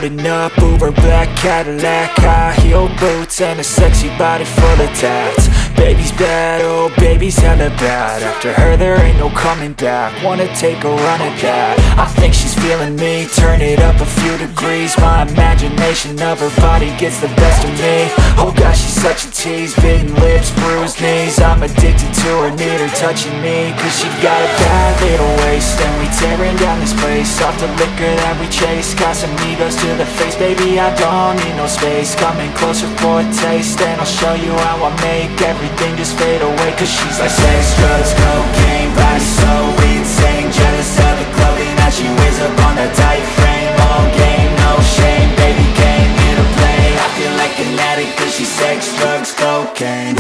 Pulling up over black Cadillac, high heel boots and a sexy body full of tats. Baby's bad, oh baby's hella bad. After her there ain't no coming back. Wanna take a run at that. I think she's feeling me. Turn it up a few degrees. My imagination of her body gets the best of me. Oh gosh, she's such a tease. Bitten lips, bruised knees. I'm addicted to her, need her touching me. Cause she got a bad little waist, and we tearing down this place. Off the liquor that we chase. Got some egos to the face. Baby, I don't need no space. Coming closer for a taste, and I'll show you how I make everything just fade away. Cause she's like sex, drugs, cocaine, body so insane. Jealous of the clothing that she wears up on a tight frame. All game, no shame, baby came here to play. I feel like an addict cause she's sex, drugs, cocaine.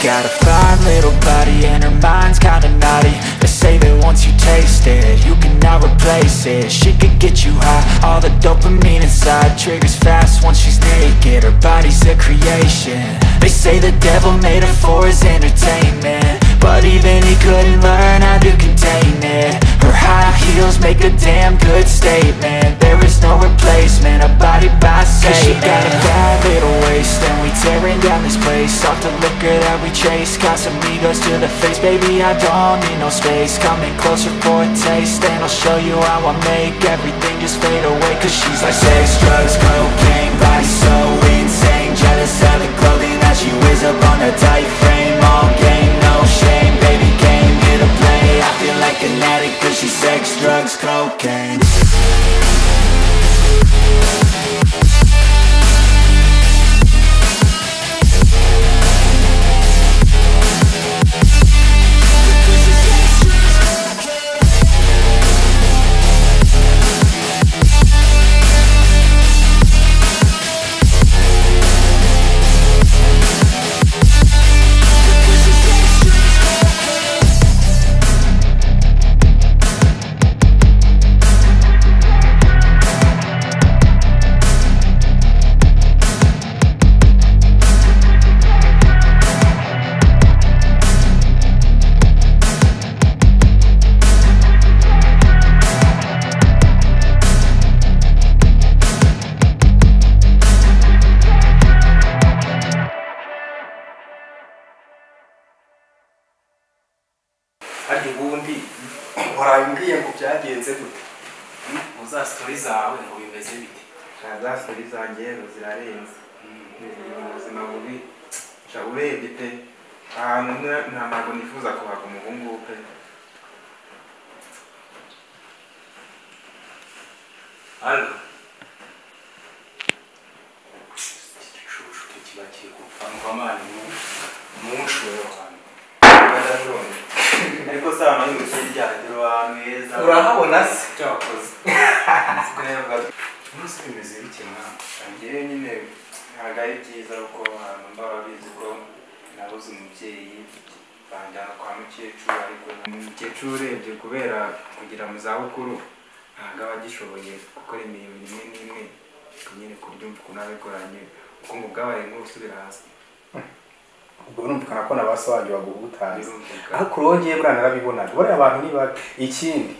Got a fine little body and her mind's kinda naughty. They say that once you taste it, you cannot replace it. She could get you high, all the dopamine inside triggers fast once she's naked. Her body's a creation. They say the devil made her for his entertainment, but even he couldn't learn how to contain it. Her high heels make a damn good statement. There is no replacement, a body by Satan. She got a bad little waist, and we tearing down this place. Off the liquor that we chase. Got some egos to the face. Baby, I don't need no space. Coming closer for a taste, and I'll show you how I make everything just fade away. Cause she's like sex, drugs, cocaine, body so insane. Jealous of the clothing that she wears up on a tight frame. All game, no shame, baby came here to play. I feel like an addict cause she's sex, drugs, cocaine. ariko ubundi warayimbwiye ngo byagenze gute uza story zawe ngo bimeze bite za story zanjye zirarenze ubuzima bubi urebye pe ahantu ntabwo nifuza kuhaga umuhungu pe allo igicucu kiba kiri gupfa mvamani munshoyo ariko sana y'urushyi ryagiro ahantu heza urahabona se cyakoze umunsi bimeze bike mwana ngewe nyine ntabwo ari byiza kuko abantu mbaba bizi ko nabuze umubyeyi banjyana kwa mukecuru ariko umukecuru urebye kubera kugira mu zabukuru ntabwo aba agishoboye gukora imirimo imwe n'imwe nyine kubyumva ukuntu abikoranye ubukungu bwabaye nk'ubusubira hasi ubwo urumvikana ko nabasobanyi baguhutaza ariko urongeye buriya narabibonaga buriya abantu niba ikindi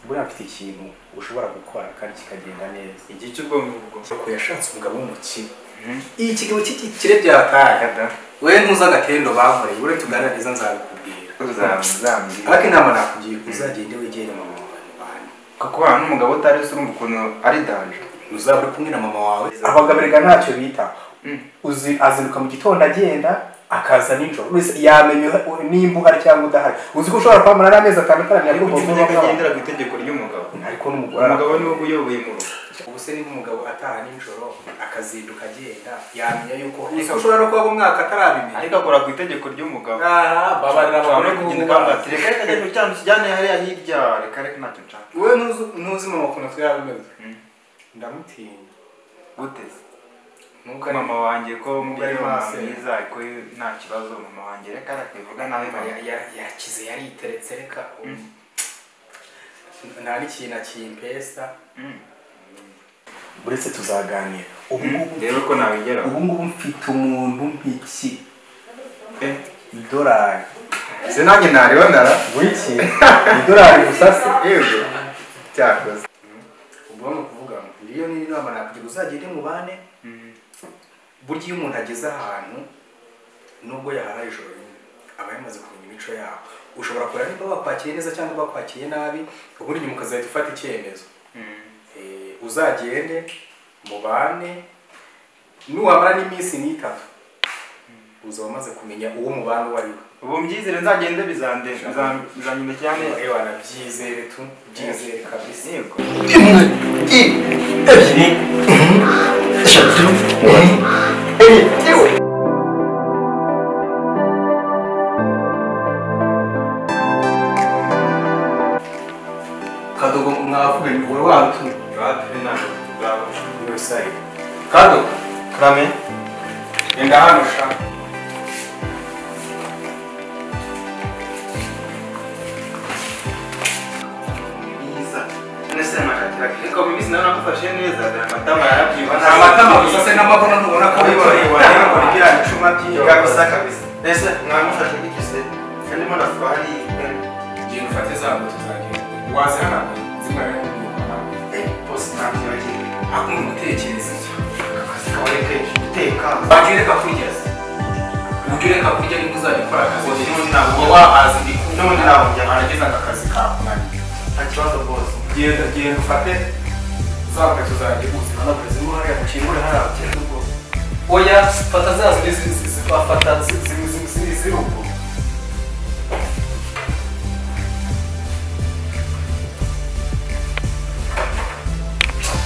buriya mfite ikintu ushobora gukora kandi kikagenda neza igihe cy'ubwonko ko yashatse umugabo w'umukire iyi kigabo cy'ikire byataka we ntuza agatendo bankoreye ure tuganiriza nzabikubwira uzamuzambira ariko inama nakugiye kuzagende wegere mama wawe ubane kuko hano umugabo utari se urumva ukuntu ari danje uzabure kumwe na mama wawe abagabirega ntacyo bita azinduka mu gitondo agenda akaza nijoro yamenye nimba uhari cyangwa udahari uzi ko ushobora kwamara n'amezi atandukanye ariko ugendera ku itegeko ry'umugabo ariko umugabo niwe uyoboye mu rugo ubu se niba umugabo ataha nijoro akazinduka agenda yamenya yuko ushobora no kuba umwaka atarabimenya ariko akora ku itegeko ry'umugabo babarira abantu kugenda bati reka reka cyane kijyane hariya hirya reka reka ntacyo nshaka wowe ntuzi mama ukuntu twabimeze ndamutinya guteze mama wanjye ko muri mwiza ko nta kibazo mama wanjye reka arakivuga nawe yakize yariteretse reka nta n'ikintu akimpesa buretse tuzaganira rero ko nabigera ubu ngubu mfite umuntu mpiki idolari se nanjye nariho ndara wiki idolari usase yego cyakoze ubwo no kuvuga ngo iyo ni inama nakugira uzagende mu bane burya iyo umuntu ageze ahantu nubwo yahara ijoro aba yamaze kumenya imico yabo ushobora kureba niba bakwakiriye neza cyangwa bakwakiriye nabi ubundi nyuma ukazahita ufata icyemezo uzagende mu bane nuwamara n'iminsi n'itatu uzaba umaze kumenya uwo mu bane uwo ari we ubu mbyizere nzagende bizanyuma cyane ewana byizere tu byizere kabisa yego ebyiri eshatu enye kadogo mwavuga ni wowe watu Kado, Krame, enda hano sha. Ellisa, nese makatira kiko mimi sina nakufashia neza matama yarabyiba. Amatama gusa se n'amabono ntubona ko bari kugira icuma kabisa kabisa. Nese mwamufashe gikise. Kandi mwana fari je nufate zabo tuzagira. Wazi hana zimara post ntabyo bagiye. Akunda gutekereza icyo. Kawareke guteka. Bagireka kurya. Ugireka kurya ni kuzagikora akazi. Ntabwo wahaza ndi none ntabwo byarageza akazi kawe. Nta kibazo bose. Genda ufate zabo tuzagira ubuzima no prezimo hariya mukimbure hariya cyane ubwo. Oya fata zazo zifata ziruko.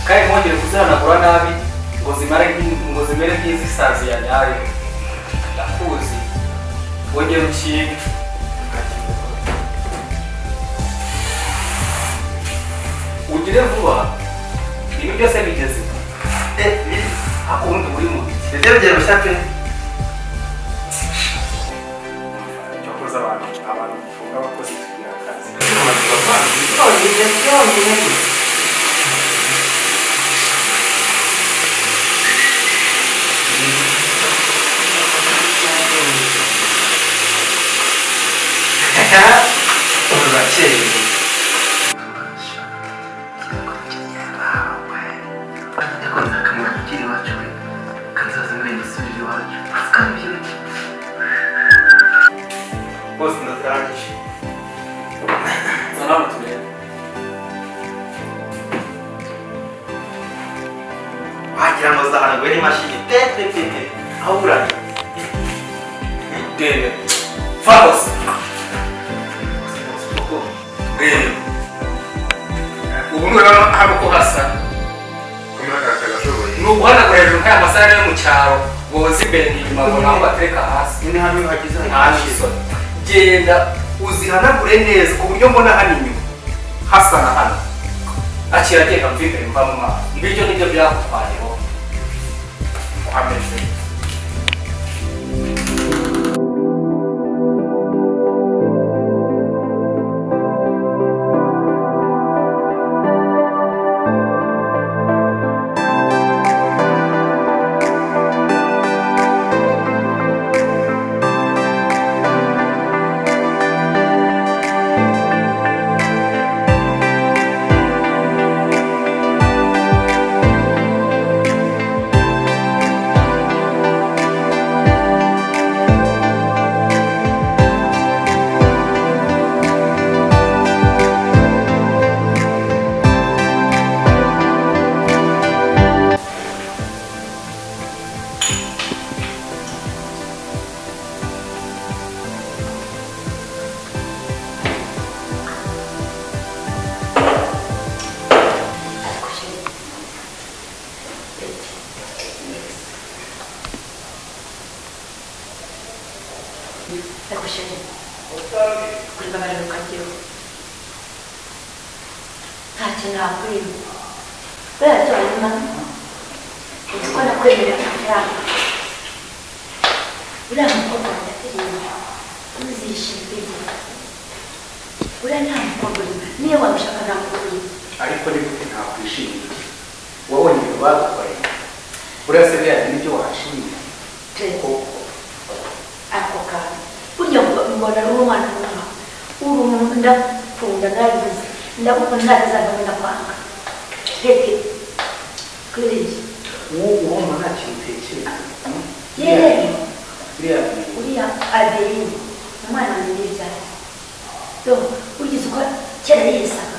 Kai mwongere kuzanagura nabi ngo zimere nk'izisazi ya nyayo ndakuzi wongere ukinga ugire vuba ibi byose bigeze hakundi uri mu biti Rero bishape. cyokoza abantu bafunga abakozi tugira akazi Ugaciro. Posso andar atrás? Não, tu vê. Vai tirar nós da água, ele machine. Aura. Dele. Fala-se. Dele. O número hano kuhasa. Nuguhana guhejuru nkaya masara yo mu cyaro boza imbere inyuma ngo naho batereka hasi. Ni hano hagize hashiso. Genda uzihanagure neza ku buryo mbona hano inyuma hasa na hano. Akira genda mvimbe mva mu maso. Ibyo nibyo byakutwayeho. Ameze. kuri babarira ukagira ntacyo nakwima buriya cyo hanyuma uzi ko nakwemerera amafaranga uriya mukobwa ndateganya uzishimye uriya nta mukobwa niyo wamushaka nta mukobwa ariko ni gute ntakwishimiye wabonye ibintu bagukoreye uriya se biriya nibyo washimye ako kantu burya mbona ari umwana w'umwana uri umuntu ndakunda ndabivuze ndagukunda ndabizagamo ndakwanga reke kwiriye uwo muntu nta kintu utekereza uriya adeline umwana wanjye n'ibyara so ugize uko kera yisaga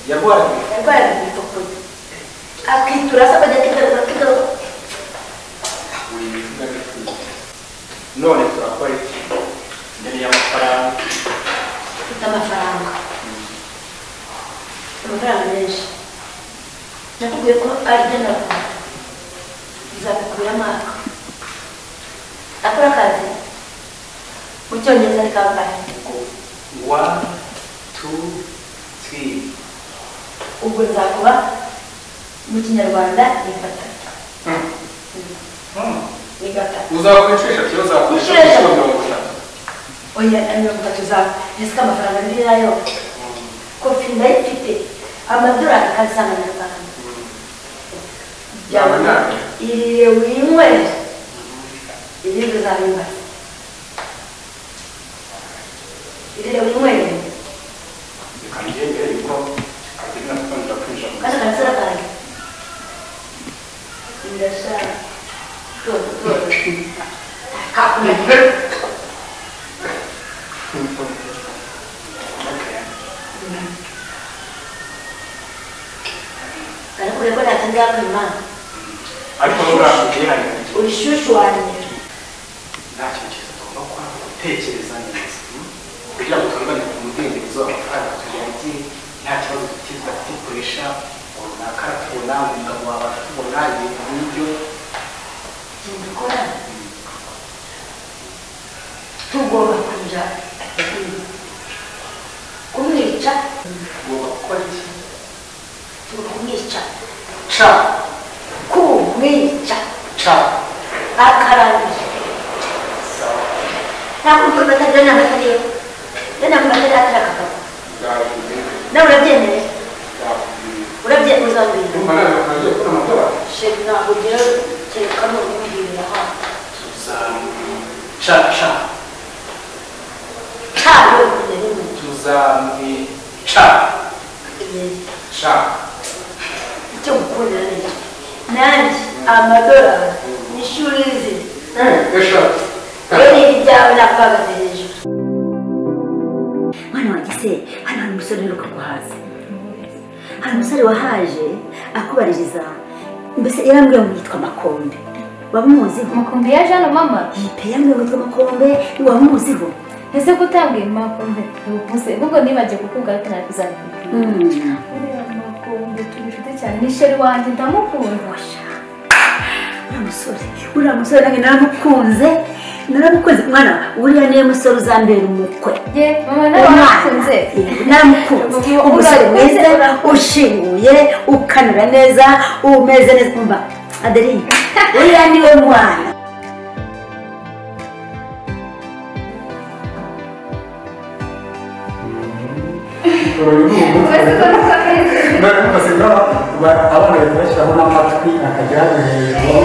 yarwaraga ibifokoye akitura se akajya akigaruka none turakora iki nkeneye amafaranga ufite amafaranga menshi nakubwiye ko arya navuga bizabikubira amaka akora akazi mu cyongereza ni kangahe 1 2 3 ubwo nzakuba mu kinyarwanda ni gatatu ni gatatu uzakoresha cyo uzakoresha oya mirongo itatu zawe ese amafaranga ndi nayo kofi ndayifite amadolari akazana na rwanda byabona iriye winywere ibindi uzabimbaza iriye winywere bikangiye mbere yuko kagira n'akandi kwinjira mu kandi kansera kanjye ndashaka kakumenya ariko rero natangira kwimana ariko n'urambuye hari urishushu wanjye nta kintu cyiza tugomba gukora gutekereza neza kugira ngo twibane ku mudendezo amafaranga tuyagiye nta kibazo dufite dukoresha runaka aratubona umugabo wawe aratubona ibintu nk'ibyo dukora tugomba kuja kumwica ugomba gukora iki kumwica ca kumwica ca akarangiza ntabwo batagira n'amatariyo n'amatariyo atarakagabo nawe urabyemeye urabyemeza mbere sheri ntabwo ugira kereka n'ubwira hano ca cyaro kugera imbere tuzamwica ca icyo gukundira neza nanjye amadolari n'ishuri ze eshatu rero ibyawe nakwagaze hejuru mwana wanjye se hano hari umusore uheruka kuhaza hari umusore wahaje akubaririza mbese yarambwiye ngo yitwa Makombe waba umuziho Makombe yaje hano mama pe yambwiye ngo yitwa Makombe waba umuziho ese kutabwiye Makombe ubuse ubwo nibagiye kukubwira ati nari kuzabikubwira Makombe turi inshuti cyane ni sheri wanjye ndamukunda uriya musore nange naramukunze mwana uriya niwe musore uzambera umukwe ye mama naramukunze naramukunze umusore mwiza ushinguye ukanura neza umeze neza umva Adeline uriya niwe mwana abana bashyiraho n'amatwi akajya hejuru